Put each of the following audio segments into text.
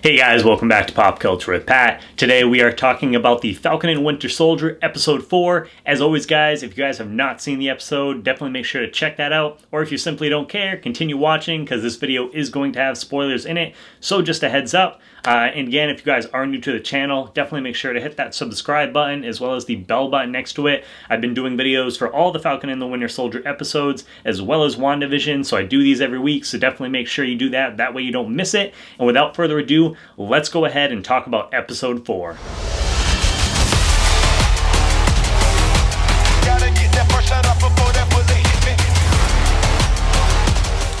Hey guys, welcome back to Pop Culture with Pat. Today we are talking about the Falcon and Winter Soldier episode 4. As always guys, if you guys have not seen the episode, definitely make sure to check that out. Or if you simply don't care, continue watching because this video is going to have spoilers in it. So just a heads up. And again, if you guys are new to the channel, definitely make sure to hit that subscribe button as well as the bell button next to it. I've been doing videos for all the Falcon and the Winter Soldier episodes as well as WandaVision, so I do these every week, so definitely make sure you do that. That way you don't miss it. And without further ado, let's go ahead and talk about episode 4.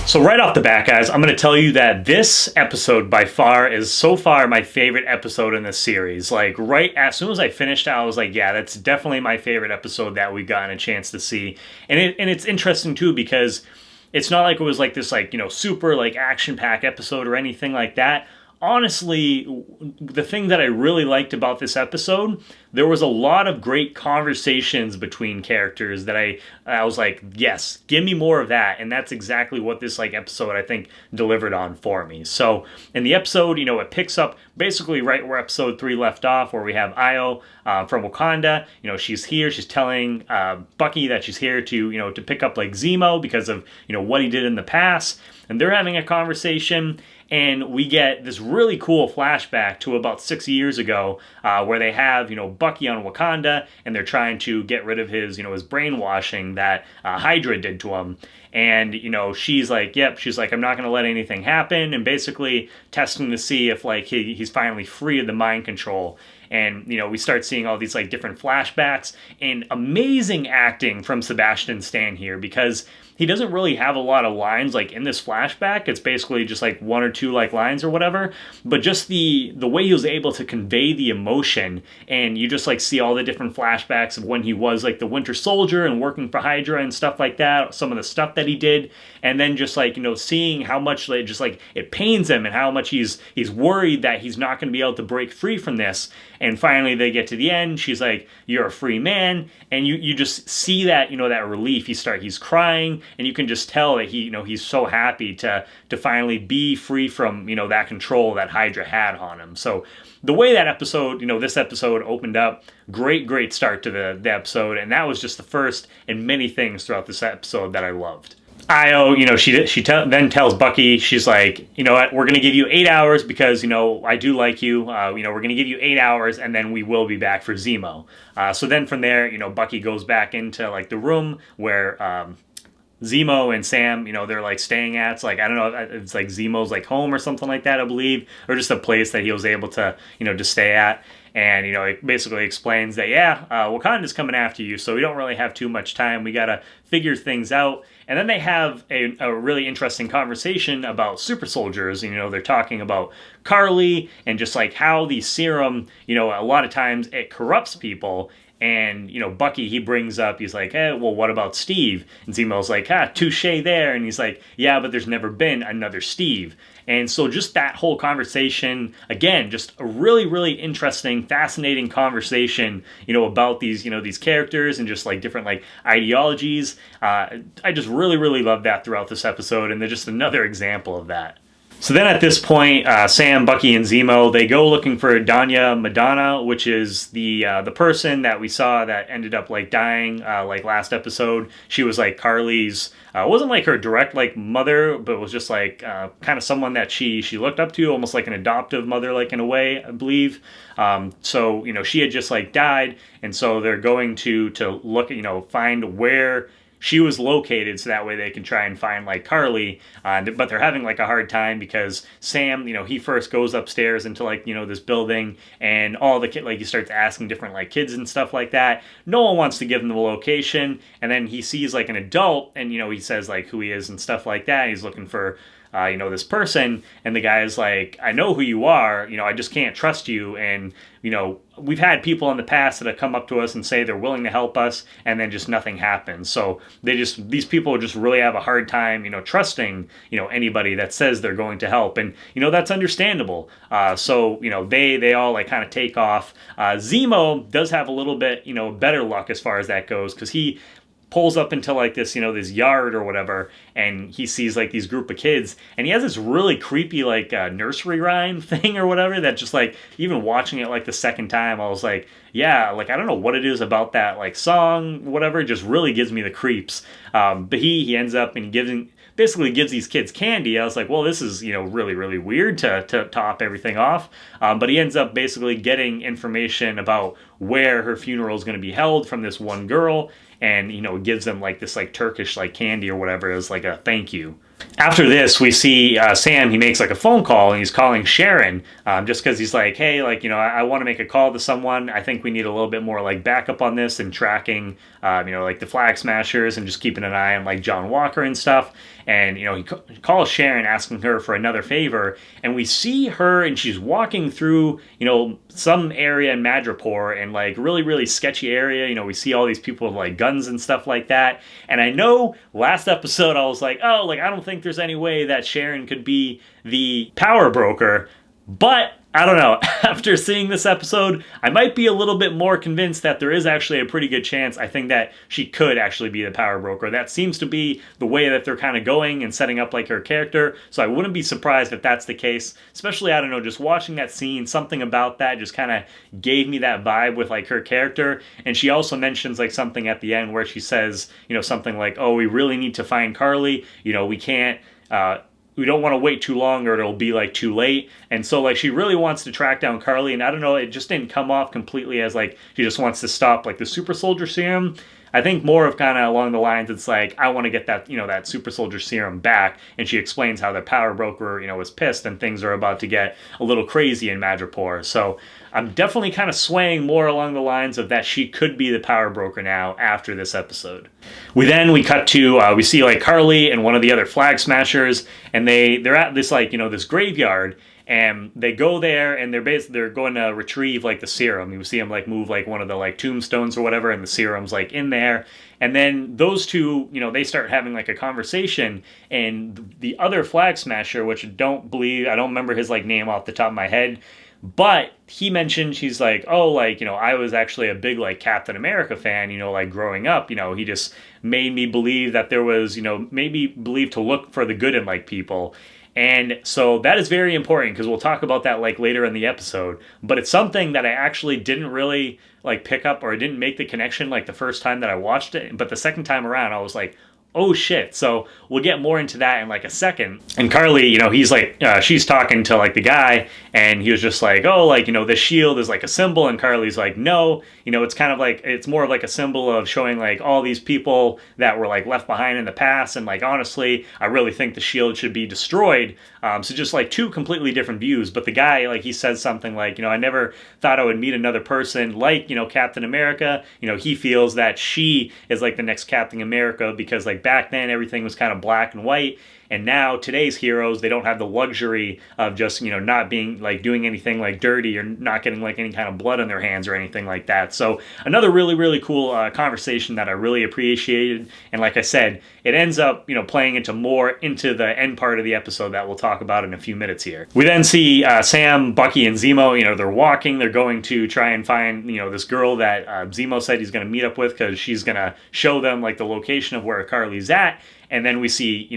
So right off the bat, guys, I'm going to tell you that this episode by far is so far my favorite episode in this series. Like right as soon as I finished, I was like, yeah, that's definitely my favorite episode that we've gotten a chance to see. And it's interesting too because it's not like it was like this super action-packed episode or anything like that. Honestly, the thing that I really liked about this episode, there was a lot of great conversations between characters that I was like, yes, give me more of that. And that's exactly what this episode, I think, delivered on for me. So in the episode, it picks up basically right where episode 3 left off, where we have Io from Wakanda. She's here. She's telling Bucky that she's here to, to pick up Zemo because of, what he did in the past. And they're having a conversation. And we get this really cool flashback to about 6 years ago where they have, Bucky on Wakanda and they're trying to get rid of his, his brainwashing that Hydra did to him. And, she's like, yep, she's like, I'm not going to let anything happen. And basically testing to see if he's finally free of the mind control. And, we start seeing all these different flashbacks and amazing acting from Sebastian Stan here because he doesn't really have a lot of lines in this flashback. It's basically just 1 or 2 lines or whatever. But just the way he was able to convey the emotion, and you just see all the different flashbacks of when he was the Winter Soldier and working for Hydra and stuff like that, some of the stuff that he did, and then just seeing how much it pains him and how much he's worried that he's not going to be able to break free from this. And finally they get to the end. She's like, you're a free man. And you just see that, that relief. He's crying, and you can just tell that he's so happy to finally be free from, that control that Hydra had on him. So the way that episode, this episode opened up, great start to the episode. And that was just the first in many things throughout this episode that I loved. Io, she then tells Bucky, she's like, you know what, we're going to give you 8 hours because, I do like you. We're going to give you 8 hours and then we will be back for Zemo. So then from there, Bucky goes back into the room where Zemo and Sam, they're staying at. It's I don't know, it's Zemo's home or something like that, I believe, or just a place that he was able to, to stay at. And, it basically explains that, Wakanda's coming after you, so we don't really have too much time. We got to figure things out. And then they have a really interesting conversation about super soldiers. They're talking about Carly and just how the serum, a lot of times it corrupts people. And, Bucky, he brings up, he's like, well, what about Steve? And Zemo's like, touche there. And he's like, yeah, but there's never been another Steve. And so just that whole conversation, again, just a really, really interesting, fascinating conversation, about these, these characters and just different ideologies. I just really, really love that throughout this episode. And they're just another example of that. So then at this point, Sam, Bucky, and Zemo, they go looking for Danya Madonna, which is the person that we saw that ended up dying last episode. She was Carly's, wasn't her direct mother, but was just kind of someone that she looked up to, almost an adoptive mother in a way, I believe. So she had just died, and so they're going to look find where she was located so that way they can try and find Carly, but they're having a hard time because Sam, he first goes upstairs into this building, and all the he starts asking different kids and stuff like that. No one wants to give him the location, and then he sees an adult, and he says who he is and stuff like that. He's looking for this person, and the guy is like, I know who you are, I just can't trust you. And, we've had people in the past that have come up to us and say they're willing to help us, and then just nothing happens. So these people just really have a hard time, trusting, anybody that says they're going to help. And, that's understandable. So, they all kind of take off. Zemo does have a little bit, better luck as far as that goes, because he pulls up into like this, this yard or whatever, and he sees like these group of kids, and he has this really creepy like nursery rhyme thing or whatever that just like, even watching it like the second time, I was like, yeah, like I don't know what it is about that like song, whatever, it just really gives me the creeps. But he ends up and basically gives these kids candy. I was like, well, this is, really, really weird to top everything off. But he ends up basically getting information about where her funeral is going to be held from this one girl, and, gives them like this like Turkish like candy or whatever as like a thank you. After this, we see Sam, he makes like a phone call, and he's calling Sharon just because he's like, hey, like, I want to make a call to someone. I think we need a little bit more like backup on this and tracking, like the Flag Smashers and just keeping an eye on like John Walker and stuff. And, he calls Sharon asking her for another favor. And we see her, and she's walking through, some area in Madripoor, and like really, really sketchy area. We see all these people with like guns and stuff like that. And I know last episode I was like, oh, like I don't think there's any way that Sharon could be the power broker, but I don't know. After seeing this episode, I might be a little bit more convinced that there is actually a pretty good chance. I think that she could actually be the power broker. That seems to be the way that they're kind of going and setting up like her character. So I wouldn't be surprised if that's the case. Especially, I don't know, just watching that scene, something about that just kind of gave me that vibe with like her character. And she also mentions like something at the end where she says, something like, oh, we really need to find Carly. We can't, we don't want to wait too long or it'll be like too late. And so like she really wants to track down Carly, and I don't know, it just didn't come off completely as like she just wants to stop like the super soldier serum. I think more of kind of along the lines, it's like, I want to get that, that super soldier serum back. And she explains how the power broker, was pissed and things are about to get a little crazy in Madripoor. So I'm definitely kind of swaying more along the lines of that she could be the power broker now after this episode. We cut to, we see like Carly and one of the other Flag Smashers, and they're at this like, this graveyard. And they go there, and they're going to retrieve like the serum. You see them like move like one of the like tombstones or whatever, and the serum's like in there. And then those two, they start having like a conversation, and the other Flag Smasher, which I don't remember his like name off the top of my head, but he mentioned, he's like, oh, like, I was actually a big like Captain America fan, like growing up, he just made me believe that there was, maybe believe to look for the good in like people. And so that is very important, because we'll talk about that like later in the episode. But it's something that I actually didn't really like pick up, or I didn't make the connection like the first time that I watched it. But the second time around, I was like, oh shit. So we'll get more into that in like a second. And Carly, he's like, she's talking to like the guy, and he was just like, oh, like, this shield is like a symbol. And Carly's like, no, it's kind of like, it's more of like a symbol of showing like all these people that were like left behind in the past. And like, honestly, I really think the shield should be destroyed. So just like two completely different views. But the guy, like, he says something like, I never thought I would meet another person like, Captain America. He feels that she is like the next Captain America, because like back then everything was kind of black and white. And now today's heroes, they don't have the luxury of just, not being like doing anything like dirty, or not getting like any kind of blood on their hands or anything like that. So another really, really cool conversation that I really appreciated. And like I said, it ends up, playing into the end part of the episode that we'll talk about in a few minutes here. We then see Sam, Bucky, and Zemo, they're walking. They're going to try and find, this girl that Zemo said he's going to meet up with, because she's going to show them like the location of where Carly's at. And then we see,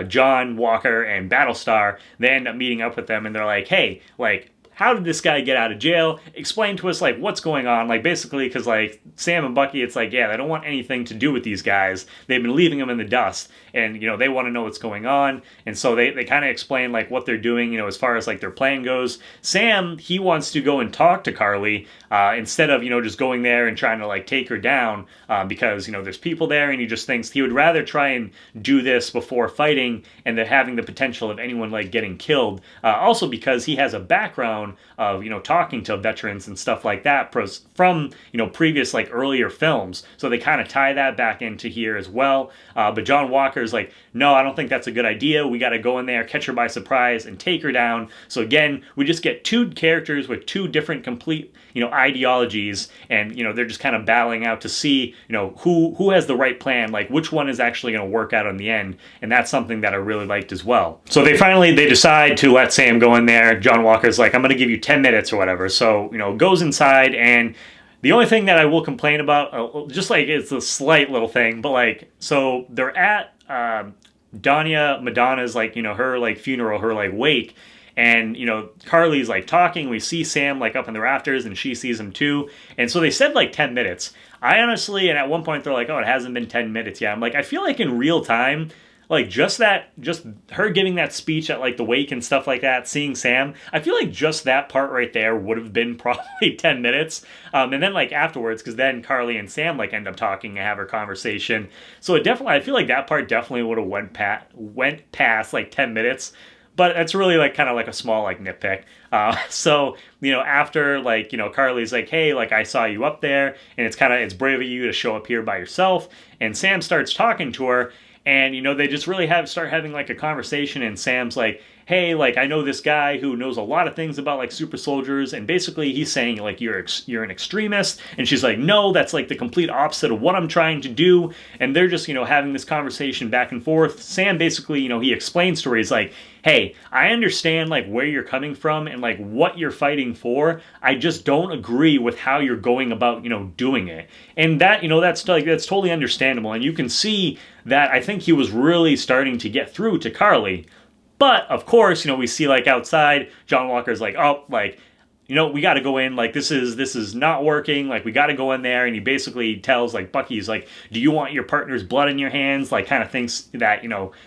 John Walker and Battlestar. They end up meeting up with them, and they're like, hey, like, how did this guy get out of jail? Explain to us, like, what's going on. Like, basically, because, like, Sam and Bucky, it's like, yeah, they don't want anything to do with these guys. They've been leaving them in the dust. And, they want to know what's going on. And so they kind of explain, like, what they're doing, as far as, like, their plan goes. Sam, he wants to go and talk to Carly instead of, just going there and trying to, like, take her down because, there's people there, and he just thinks he would rather try and do this before fighting and having the potential of anyone, like, getting killed. Also because he has a background of, talking to veterans and stuff like that from, previous, like, earlier films. So they kind of tie that back into here as well. But John Walker's like, no, I don't think that's a good idea. We got to go in there, catch her by surprise, and take her down. So again, we just get two characters with two different complete, ideologies, and, they're just kind of battling out to see, who has the right plan, like which one is actually going to work out in the end. And that's something that I really liked as well. So they decide to let Sam go in there. John Walker's like, I'm going to give you 10 minutes or whatever. So, goes inside, and The only thing that I will complain about, just like it's a slight little thing, but like, so they're at Madonna's like, her like funeral, her like wake. And, Carly's like talking. We see Sam like up in the rafters and she sees him too. And so they said like 10 minutes. I honestly, and at one point they're like, oh, it hasn't been 10 minutes yet. I'm like, I feel like in real time, like just her giving that speech at like the wake and stuff like that, seeing Sam, I feel like just that part right there would have been probably 10 minutes. And then like afterwards, because then Carly and Sam like end up talking and have a conversation. So I feel like that part definitely would have went past like 10 minutes. But that's really like kind of like a small like nitpick. So after like Carly's like, hey, like I saw you up there, and it's brave of you to show up here by yourself. And Sam starts talking to her, and they just really start having like a conversation. And Sam's like, hey, like I know this guy who knows a lot of things about like super soldiers, and basically he's saying like you're an extremist. And she's like, no, that's like the complete opposite of what I'm trying to do. And they're just having this conversation back and forth. Sam basically he explains to her, he's like, hey, I understand like where you're coming from and like what you're fighting for. I just don't agree with how you're going about doing it. And that that's totally understandable. And you can see that I think he was really starting to get through to Carly. But of course, we see like outside, John Walker's like, oh, like, we got to go in. Like this is not working. Like we got to go in there. And he basically tells like Bucky's like, do you want your partner's blood in your hands? Like kind of thinks that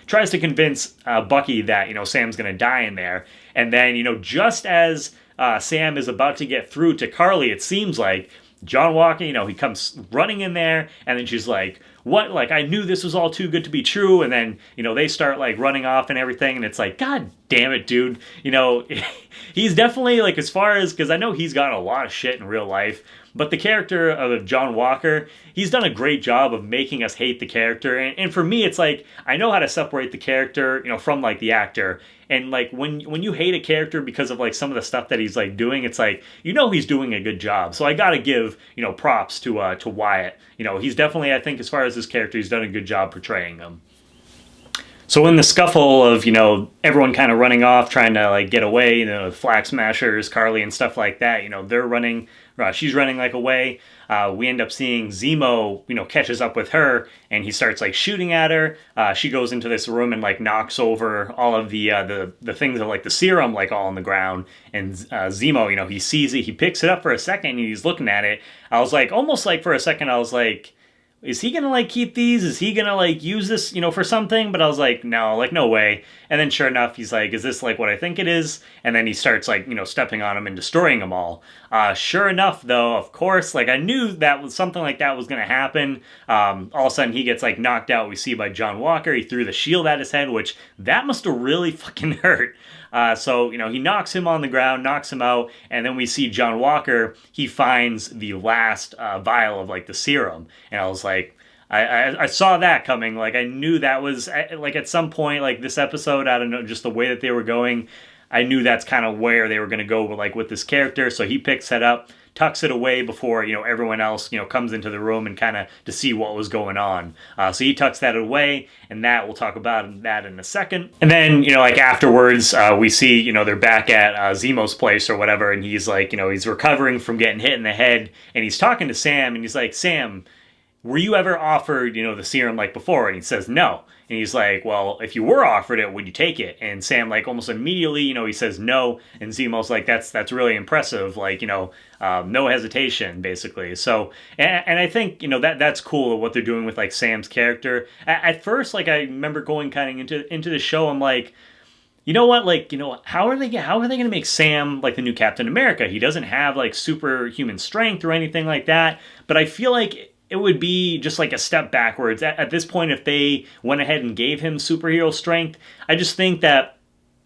tries to convince Bucky that Sam's gonna die in there. And then just as Sam is about to get through to Carly, it seems like John Walker, he comes running in there, and then she's like, what? Like, I knew this was all too good to be true. And then, they start like running off and everything. And it's like, God damn it, dude. He's definitely like, as far as, because I know he's gotten a lot of shit in real life, but the character of John Walker, he's done a great job of making us hate the character. And for me, it's like, I know how to separate the character, from like the actor. And like when you hate a character because of like some of the stuff that he's like doing, it's like he's doing a good job. So I gotta give props to Wyatt. He's definitely, I think, as far as his character, he's done a good job portraying him. So in the scuffle of everyone kind of running off, trying to like get away, the Flag Smashers, Carly and stuff like that, they're running. She's running like away. We end up seeing Zemo, catches up with her, and he starts like shooting at her. She goes into this room and like knocks over all of the things of like the serum like all on the ground. And Zemo, he sees it, he picks it up for a second, and he's looking at it. I was like, almost like for a second, I was like, is he gonna like keep these? Is he gonna like use this, for something? But I was like, no, like no way. And then sure enough, he's like, is this like what I think it is? And then he starts like, stepping on them and destroying them all. Sure enough, though, of course, like I knew that was something like that was gonna happen. All of a sudden, he gets like knocked out. We see by John Walker. He threw the shield at his head, which that must have really fucking hurt. So, he knocks him on the ground, knocks him out, and then we see John Walker, he finds the last vial of, like, the serum. And I was like, I saw that coming. Like, I knew that was, like, at some point, like, this episode, I don't know, just the way that they were going, I knew that's kind of where they were going to go, like, with this character. So he picks it up, tucks it away before, everyone else, comes into the room and kind of to see what was going on. So he tucks that away, and that we'll talk about that in a second. And then, like afterwards, we see, they're back at Zemo's place or whatever, and he's like, he's recovering from getting hit in the head, and he's talking to Sam, and he's like, Sam, were you ever offered, the serum like before? And he says, no. And he's like, well, if you were offered it, would you take it? And Sam, like, almost immediately, he says no. And Zemo's like, that's really impressive. Like, no hesitation, basically. So, and I think, that's cool what they're doing with, like, Sam's character. At first, like, I remember going kind of into the show, I'm like, you know what, like, how are they going to make Sam, like, the new Captain America? He doesn't have, like, superhuman strength or anything like that. But I feel like it would be just like a step backwards. At this point, if they went ahead and gave him superhero strength, I just think that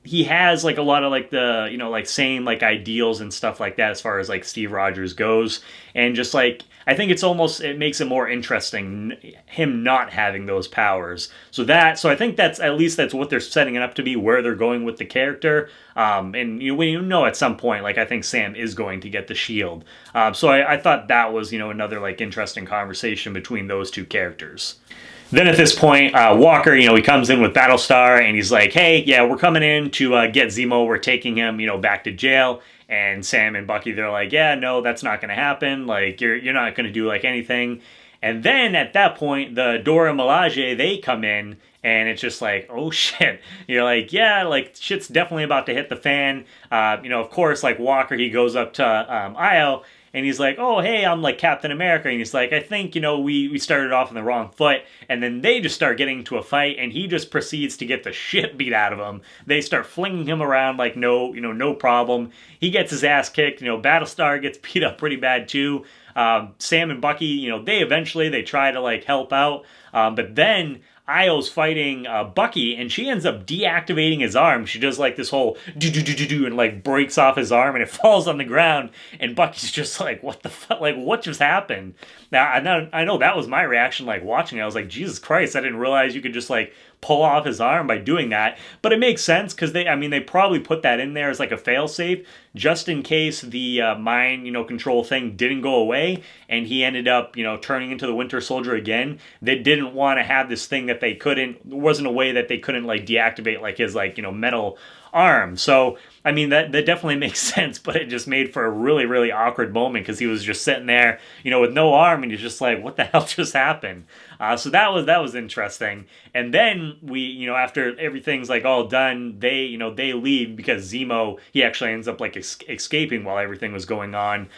he has like a lot of like the, like same like ideals and stuff like that as far as like Steve Rogers goes. And just like, I think it makes it more interesting, him not having those powers. So I think that's what they're setting it up to be, where they're going with the character. And at some point, like I think Sam is going to get the shield. So I thought that was, another like interesting conversation between those two characters. Then at this point, Walker, he comes in with Battlestar, and he's like, hey, yeah, we're coming in to get Zemo. We're taking him, back to jail. And Sam and Bucky, they're like, yeah, no, that's not going to happen. Like, you're not going to do like anything. And then at that point, the Dora Milaje, they come in, and it's just like, oh shit. You're like, yeah, like shit's definitely about to hit the fan. Of course, like Walker, he goes up to Io, and he's like, oh, hey, I'm like Captain America. And he's like, I think, we started off on the wrong foot. And then they just start getting into a fight, and he just proceeds to get the shit beat out of him. They start flinging him around like no problem. He gets his ass kicked. Battlestar gets beat up pretty bad too. Sam and Bucky, they try to like help out. But then Io's fighting Bucky, and she ends up deactivating his arm. She does like this whole do and like breaks off his arm, and it falls on the ground. And Bucky's just like, "What the fuck? Like, what just happened?" Now I know that was my reaction, like watching it. I was like, "Jesus Christ! I didn't realize you could just like pull off his arm by doing that." But it makes sense because they probably put that in there as like a failsafe just in case the mind control thing didn't go away and he ended up turning into the Winter Soldier again. They didn't want to have this thing that they couldn't. There wasn't a way that they couldn't like deactivate like his like metal arm. So that definitely makes sense, but it just made for a really, really awkward moment because he was just sitting there, with no arm, and you're just like, what the hell just happened? So that was interesting. And then we, after everything's like all done, they leave because Zemo, he actually ends up like escaping while everything was going on.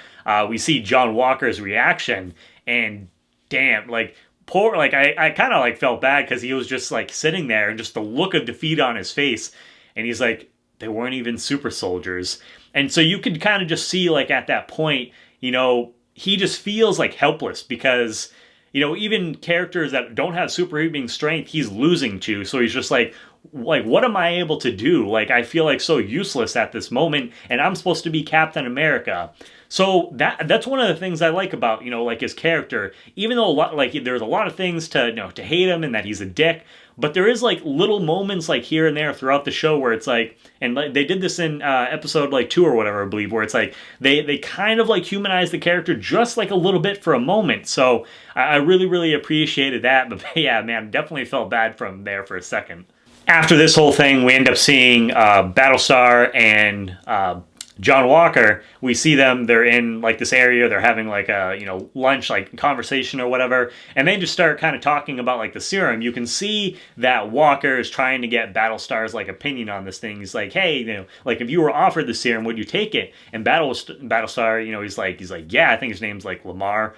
We see John Walker's reaction, and damn, like poor, like I kind of like felt bad because he was just like sitting there and just the look of defeat on his face. And he's like, they weren't even super soldiers. And so you could kind of just see like at that point, he just feels like helpless because, even characters that don't have superhuman strength, he's losing to. So he's just like, what am I able to do? Like, I feel like so useless at this moment, and I'm supposed to be Captain America. So that's one of the things I like about, like his character. Even though there's a lot of things to, to hate him and that he's a dick, but there is like little moments like here and there throughout the show where it's like, and like, they did this in episode like 2 or whatever, I believe, where it's like they kind of like humanize the character just like a little bit for a moment. So I really, really appreciated that. But yeah, man, definitely felt bad from there for a second. After this whole thing, we end up seeing Battlestar and John Walker. We see them, they're in like this area, they're having like a lunch, like conversation or whatever, and they just start kind of talking about like the serum. You can see that Walker is trying to get Battlestar's like opinion on this thing. He's like, hey, like if you were offered the serum, would you take it? And Battlestar, he's like, yeah, I think his name's like Lamar.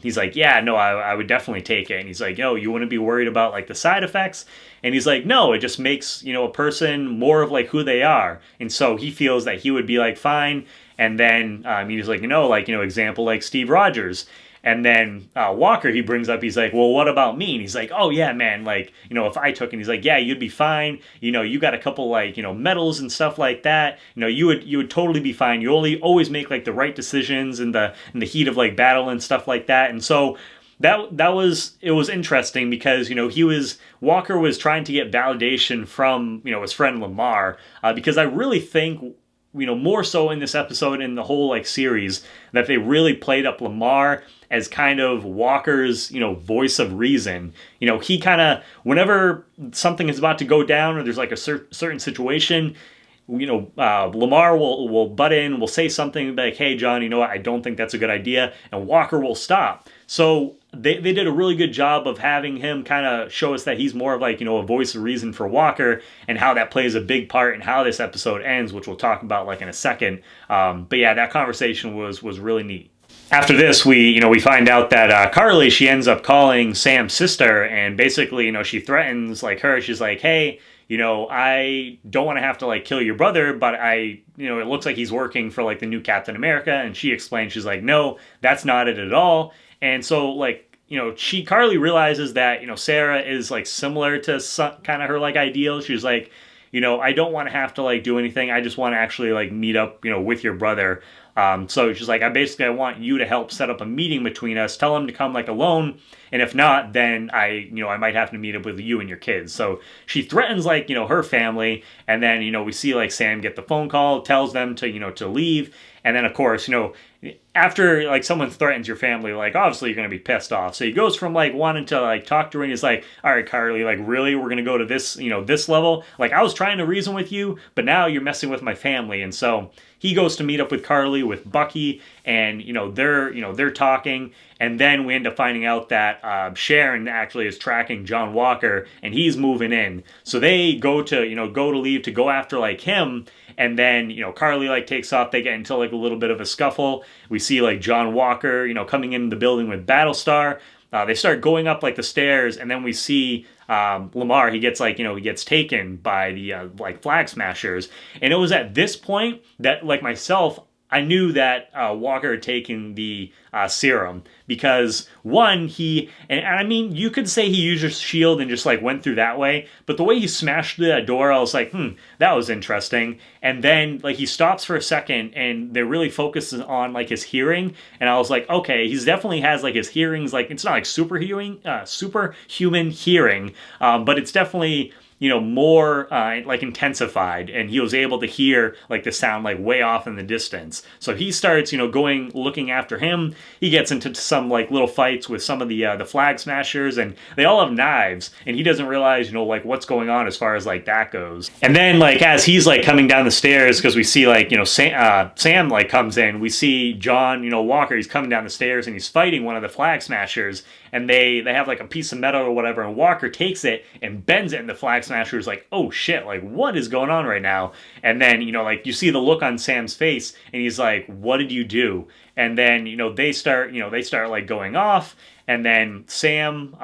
He's like, yeah, no, I would definitely take it. And he's like, yo, you wouldn't be worried about like the side effects? And he's like, no, it just makes, a person more of like who they are. And so he feels that he would be like fine. And then he's like, example like Steve Rogers. And then Walker, he brings up, he's like, well, what about me? And he's like, oh yeah, man, like, if I took it, he's like, yeah, you'd be fine. You got a couple like, medals and stuff like that. You would totally be fine. You always make like the right decisions in the heat of like battle and stuff like that. And so it was interesting because, Walker was trying to get validation from, his friend Lamar, because I really think, more so in this episode, in the whole like series, that they really played up Lamar as kind of Walker's, voice of reason. He kind of, whenever something is about to go down or there's like a certain situation, Lamar will butt in, will say something like, hey, John, I don't think that's a good idea. And Walker will stop. So they did a really good job of having him kind of show us that he's more of like, a voice of reason for Walker, and how that plays a big part in how this episode ends, which we'll talk about like in a second. But yeah, that conversation was really neat. After this, we find out that Carly, she ends up calling Sam's sister, and basically, she threatens like her. She's like, hey, I don't want to have to like kill your brother, but it looks like he's working for like the new Captain America. And she explains, she's like, no, that's not it at all. And so like, Carly realizes that, Sarah is like similar to kind of her like ideals. She's like, I don't want to have to like do anything. I just want to actually like meet up, with your brother. So she's like, I want you to help set up a meeting between us. Tell him to come like alone. And if not, then I might have to meet up with you and your kids. So she threatens like, her family. And then, we see like Sam get the phone call, tells them to, to leave. And then of course, after like someone threatens your family, like obviously you're going to be pissed off. So he goes from like wanting to like talk to her, and he's like, all right, Carly, like really, we're going to go to this, this level. Like I was trying to reason with you, but now you're messing with my family. And so he goes to meet up with Carly, with Bucky, and they're talking, and then we end up finding out that Sharon actually is tracking John Walker, and he's moving in. So they go to leave to go after like him, and then Carly like takes off. They get into like a little bit of a scuffle. We see like John Walker coming in the building with Battlestar. They start going up like the stairs, and then we see Lamar. He gets he gets taken by the like flag smashers, and it was at this point that like myself, I knew that Walker had taken the serum, because one, and I mean, you could say he used his shield and just like went through that way, but the way he smashed through that door, I was like, that was interesting. And then like he stops for a second, and they're really focusing on like his hearing, and I was like, okay, he's definitely has like his hearings, like it's not like superhuman hearing, but it's definitely more like intensified, and he was able to hear like the sound like way off in the distance. So he starts looking after him. He gets into some like little fights with some of the flag smashers, and they all have knives, and he doesn't realize like what's going on as far as like that goes. And then like as he's like coming down the stairs, because we see like Sam like comes in, we see John Walker, he's coming down the stairs, and he's fighting one of the flag smashers, and they have like a piece of metal or whatever, and Walker takes it and bends it, and the flag smasher's like, oh shit, like what is going on right now? And then like you see the look on Sam's face, and he's like, what did you do? And then they start like going off, and then Sam,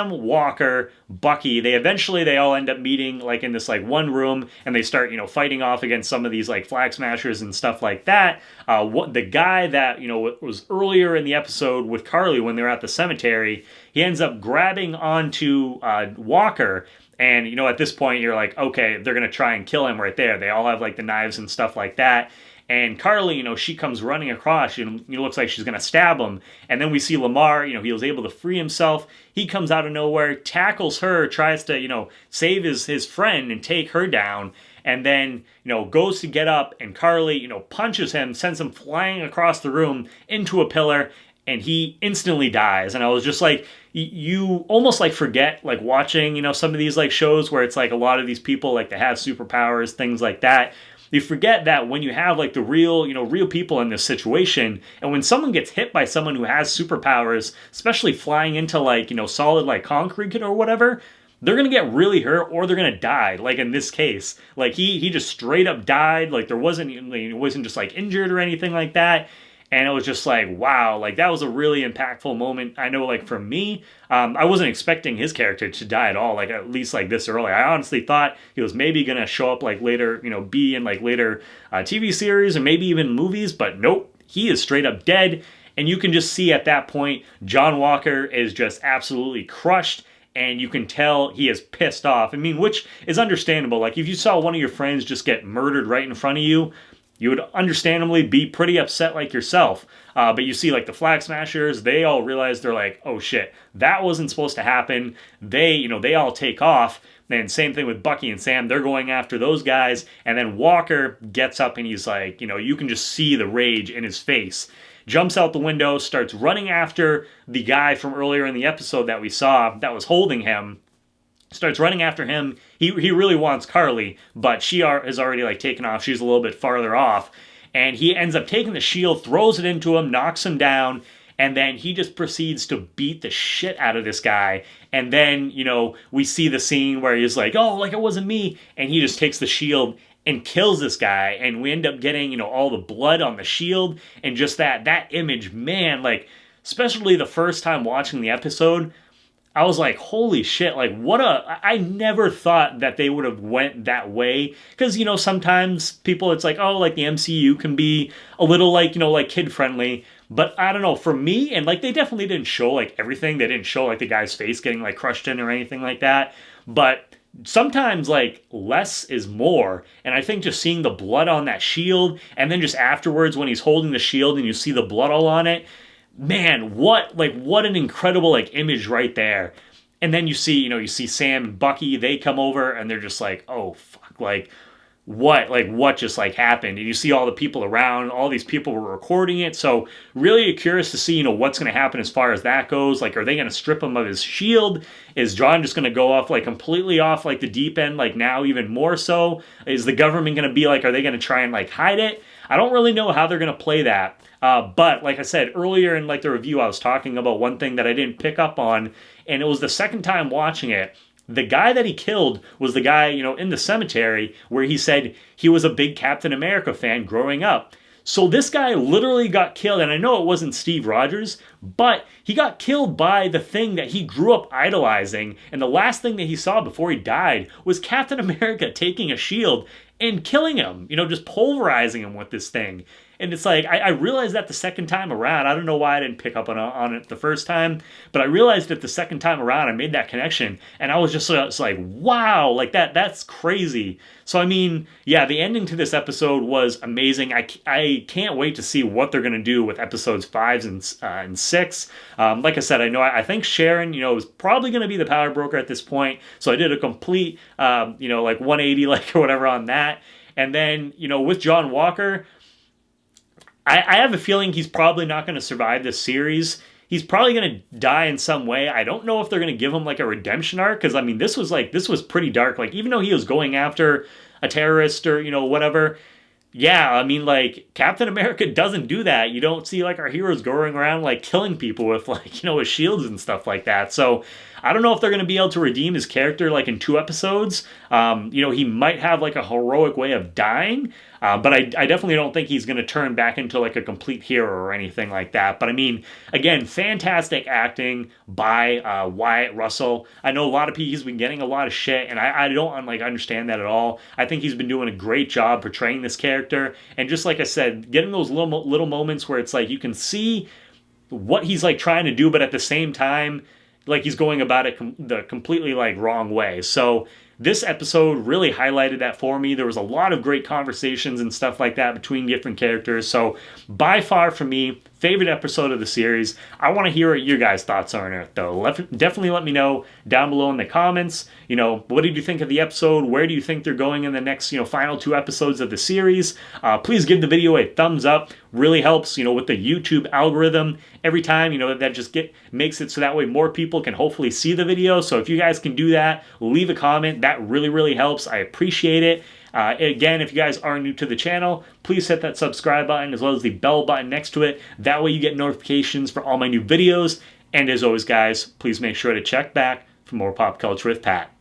Walker, Bucky, they all end up meeting like in this like one room, and they start fighting off against some of these like flag smashers and stuff like that. The guy that was earlier in the episode with Carly when they're at the cemetery, he ends up grabbing onto Walker. And at this point you're like, okay, they're gonna try and kill him right there. They all have like the knives and stuff like that. And Carly, she comes running across, it looks like she's going to stab him. And then we see Lamar, he was able to free himself. He comes out of nowhere, tackles her, tries to, save his friend and take her down. And then, goes to get up, and Carly, punches him, sends him flying across the room into a pillar, and he instantly dies. And I was just like, you almost like forget like watching, some of these like shows where it's like a lot of these people like they have superpowers, things like that. You forget that when you have like the real people in this situation, and when someone gets hit by someone who has superpowers, especially flying into like, solid like concrete or whatever, they're going to get really hurt, or they're going to die. Like in this case, like he just straight up died. Like it wasn't just like injured or anything like that. And it was just like, wow, like that was a really impactful moment. I know like for me, I wasn't expecting his character to die at all, like at least like this early. I honestly thought he was maybe going to show up like later, be in like later TV series or maybe even movies, but nope, he is straight up dead. And you can just see at that point, John Walker is just absolutely crushed. And you can tell he is pissed off. I mean, which is understandable. Like if you saw one of your friends just get murdered right in front of you, you would understandably be pretty upset like yourself. But you see like the flag smashers, they all realize, they're like, oh shit, that wasn't supposed to happen. They all take off. And same thing with Bucky and Sam, they're going after those guys. And then Walker gets up and he's like, you can just see the rage in his face. Jumps out the window, starts running after the guy from earlier in the episode that we saw that was holding him. Starts running after him. He really wants Carly, but she has already like taken off. She's a little bit farther off. And he ends up taking the shield, throws it into him, knocks him down, and then he just proceeds to beat the shit out of this guy. And then, we see the scene where he's like, oh, like it wasn't me. And he just takes the shield and kills this guy. And we end up getting, all the blood on the shield. And just that image, man, like, especially the first time watching the episode, I was like, holy shit, like I never thought that they would have went that way. Because, sometimes people, it's like, oh, like the MCU can be a little like, like kid friendly. But I don't know, for me, and like they definitely didn't show like everything. They didn't show like the guy's face getting like crushed in or anything like that. But sometimes like less is more. And I think just seeing the blood on that shield, and then just afterwards when he's holding the shield and you see the blood all on it, man, what an incredible like image right there. And then you see Sam and Bucky, they come over and they're just like, oh fuck, like what just like happened. And you see all the people around, all these people were recording it. So really curious to see, what's going to happen as far as that goes. Like, are they going to strip him of his shield? Is John just going to go off like completely off like the deep end, like now even more so? Is the government going to be like, are they going to try and like hide it? I don't really know how they're going to play that. But like I said earlier in like the review, I was talking about one thing that I didn't pick up on, and it was the second time watching it. The guy that he killed was the guy, in the cemetery where he said he was a big Captain America fan growing up. So this guy literally got killed, and I know it wasn't Steve Rogers, but he got killed by the thing that he grew up idolizing, and the last thing that he saw before he died was Captain America taking a shield and killing him, just pulverizing him with this thing. And it's like, I realized that the second time around. I don't know why I didn't pick up on it the first time, but I realized that the second time around I made that connection, and I was just like, wow, like that's crazy. So I mean, yeah, the ending to this episode was amazing. I can't wait to see what they're going to do with episodes 5 and 6. Like I said, I think Sharon, is probably going to be the power broker at this point. So I did a complete, like 180, like or whatever on that. And then, with John Walker, I have a feeling he's probably not going to survive this series. He's probably going to die in some way. I don't know if they're going to give him like a redemption arc, because I mean, this was pretty dark. Like, even though he was going after a terrorist or whatever, yeah, I mean, like, Captain America doesn't do that. You don't see like our heroes going around like killing people with like with shields and stuff like that. So I don't know if they're going to be able to redeem his character like in 2 episodes. He might have like a heroic way of dying, but I definitely don't think he's going to turn back into like a complete hero or anything like that. But I mean, again, fantastic acting by Wyatt Russell. I know a lot of people, he's been getting a lot of shit, and I don't like understand that at all. I think he's been doing a great job portraying this character, and just like I said, getting those little moments where it's like you can see what he's like trying to do, but at the same time, like he's going about it the completely like wrong way. So this episode really highlighted that for me. There was a lot of great conversations and stuff like that between different characters. So by far for me, favorite episode of the series. I want to hear what your guys' thoughts are on it though. Definitely let me know down below in the comments. What did you think of the episode? Where do you think they're going in the next, final 2 episodes of the series? Please give the video a thumbs up. Really helps, with the YouTube algorithm. Every time, that just makes it so that way more people can hopefully see the video. So if you guys can do that, leave a comment. That really, really helps. I appreciate it. Again, if you guys are new to the channel, please hit that subscribe button as well as the bell button next to it. That way you get notifications for all my new videos. And as always, guys, please make sure to check back for more Pop Culture with Pat.